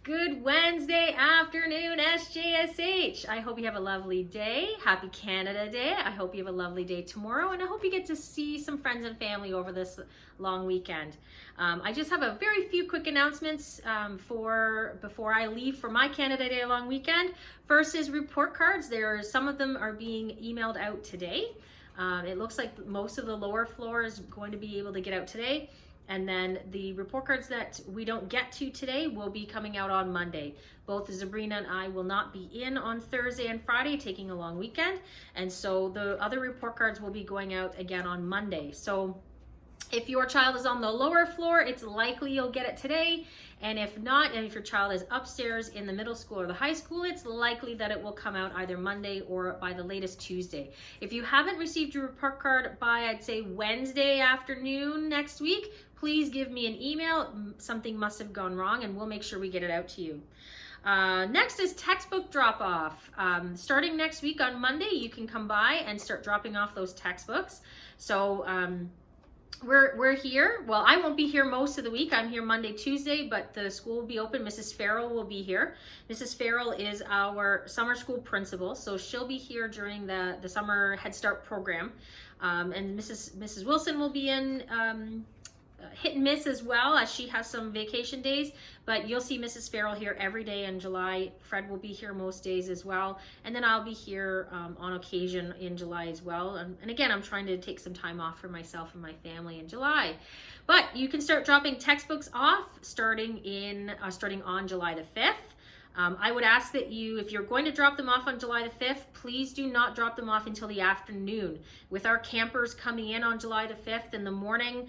Good Wednesday afternoon, SJSH. I hope you have a lovely day. Happy Canada Day. I hope you have a lovely day tomorrow, and I hope you get to see some friends and family over this long weekend. I just have a very few quick announcements before I leave for my Canada Day long weekend. First is report cards. Some of them are being emailed out today. It looks like most of the lower floor is going to be able to get out today. And then the report cards that we don't get to today will be coming out on Monday. Both Sabrina and I will not be in on Thursday and Friday, taking a long weekend. And so the other report cards will be going out again on Monday. So if your child is on the lower floor, it's likely you'll get it today. And if not, and if your child is upstairs in the middle school or the high school, it's likely that it will come out either Monday or by the latest Tuesday. If you haven't received your report card by, I'd say, Wednesday afternoon next week, please give me an email. Something must have gone wrong, and we'll make sure we get it out to you. Next is textbook drop-off. Starting next week on Monday, you can come by and start dropping off those textbooks. So we're here. Well, I won't be here most of the week. I'm here Monday, Tuesday, but the school will be open. Mrs. Farrell will be here. Mrs. Farrell is our summer school principal, so she'll be here during the summer Head Start program. And Mrs. Wilson will be in hit and miss as well, as she has some vacation days, but you'll see Mrs. Farrell here every day in July. Fred will be here most days as well, and then I'll be here on occasion in July as well. And again, I'm trying to take some time off for myself and my family in July. But you can start dropping textbooks off starting on July the 5th. I would ask that if you're going to drop them off on July the 5th, please do not drop them off until the afternoon. With our campers coming in on July the 5th in the morning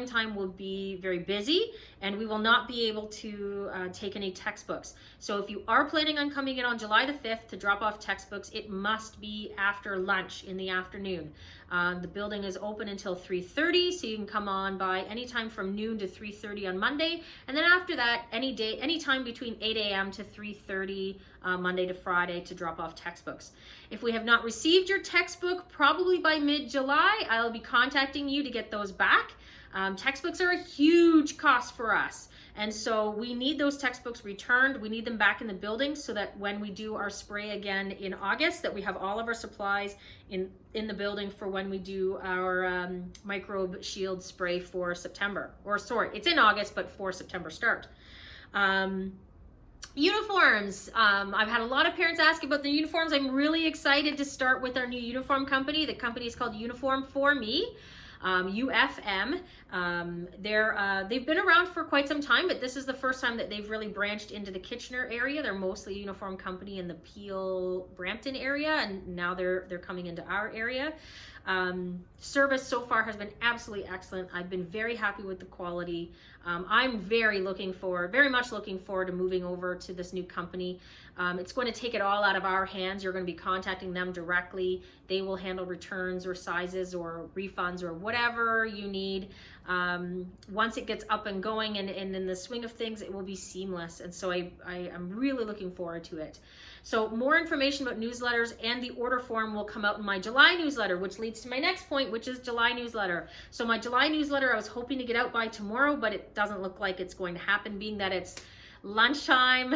time will be very busy, and we will not be able to take any textbooks. So if you are planning on coming in on July the 5th to drop off textbooks, it must be after lunch in the afternoon. The building is open until 3:30, so you can come on by anytime from noon to 3:30 on Monday, and then after that, anytime between 8 a.m. to 3:30 Monday to Friday to drop off textbooks. If we have not received your textbook, probably by mid-July, I'll be contacting you to get those back. Textbooks are a huge cost for us. And so we need those textbooks returned. We need them back in the building so that when we do our spray again in August, that we have all of our supplies in the building for when we do our microbe shield spray for September. Or sorry, it's in August, but for September start. Uniforms. I've had a lot of parents ask about the uniforms. I'm really excited to start with our new uniform company. The company is called Uniform for Me. UFM. They've been around for quite some time, but this is the first time that they've really branched into the Kitchener area. They're mostly a uniform company in the Peel, Brampton area, and now they're coming into our area. Service so far has been absolutely excellent. I've been very happy with the quality. I'm very much looking forward to moving over to this new company. It's going to take it all out of our hands. You're going to be contacting them directly. They will handle returns or sizes or refunds or whatever you need. Once it gets up and going and in the swing of things, it will be seamless. And so I'm really looking forward to it. So more information about newsletters and the order form will come out in my July newsletter, which leads to my next point, which is July newsletter. So my July newsletter, I was hoping to get out by tomorrow, but it doesn't look like it's going to happen, being that it's lunchtime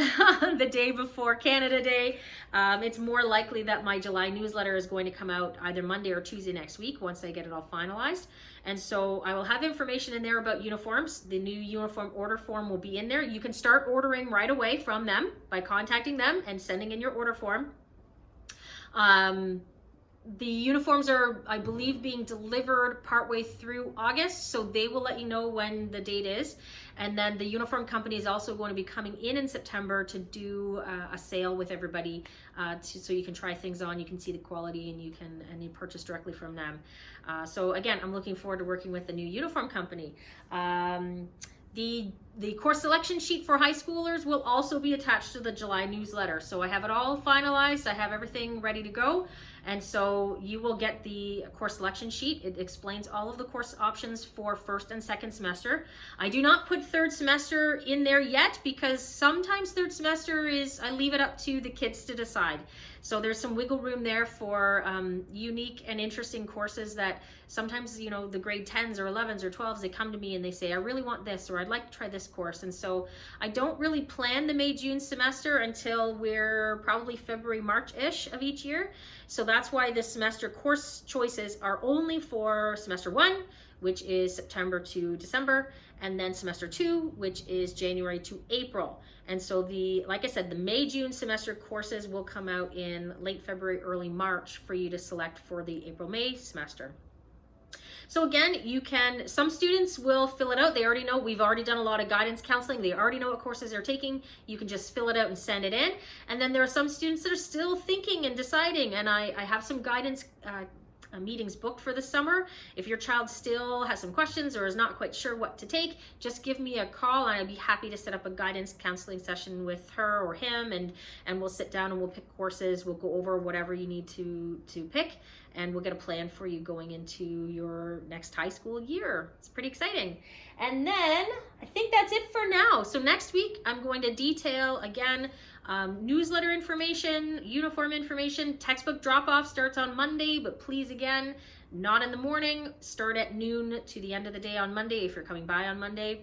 the day before Canada Day. It's more likely that my July newsletter is going to come out either Monday or Tuesday next week once I get it all finalized. And so I will have information in there about uniforms. The new uniform order form will be in there. You can start ordering right away from them by contacting them and sending in your order form. The uniforms are, I believe, being delivered partway through August, so they will let you know when the date is. And then the uniform company is also going to be coming in September to do a sale with everybody, so you can try things on, you can see the quality, and you purchase directly from them. So again, I'm looking forward to working with the new uniform company. The course selection sheet for high schoolers will also be attached to the July newsletter. So I have it all finalized. I have everything ready to go. And so you will get the course selection sheet. It explains all of the course options for first and second semester. I do not put third semester in there yet because sometimes third semester I leave it up to the kids to decide. So there's some wiggle room there for unique and interesting courses that sometimes, the grade 10s or 11s or 12s, they come to me and they say, I really want this, or I'd like to try this this course. And so I don't really plan the May-June semester until we're probably February, March-ish of each year. So that's why this semester course choices are only for semester 1, which is September to December, and then semester 2, which is January to April. And so like I said, the May-June semester courses will come out in late February, early March for you to select for the April-May semester. So again, some students will fill it out. They already know, we've already done a lot of guidance counseling. They already know what courses they're taking. You can just fill it out and send it in. And then there are some students that are still thinking and deciding, and I have some guidance meetings booked for the summer. If your child still has some questions or is not quite sure what to take, just give me a call and I'd be happy to set up a guidance counseling session with her or him, and we'll sit down and we'll pick courses. We'll go over whatever you need to pick, and we'll get a plan for you going into your next high school year. It's pretty exciting. And then I think that's it for now. So next week I'm going to detail again newsletter information, uniform information. Textbook drop-off starts on Monday, but please again, not in the morning. Start at noon to the end of the day on Monday if you're coming by on Monday.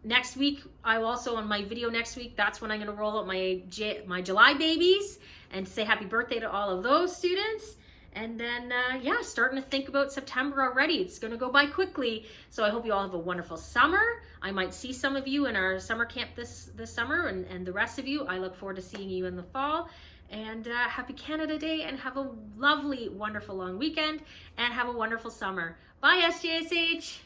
Next week, I will also, on my video next week, that's when I'm going to roll out my July babies and say happy birthday to all of those students. And then, yeah, starting to think about September already. It's going to go by quickly. So I hope you all have a wonderful summer. I might see some of you in our summer camp this summer, and the rest of you, I look forward to seeing you in the fall. And happy Canada Day, and have a lovely, wonderful long weekend, and have a wonderful summer. Bye, SJSH.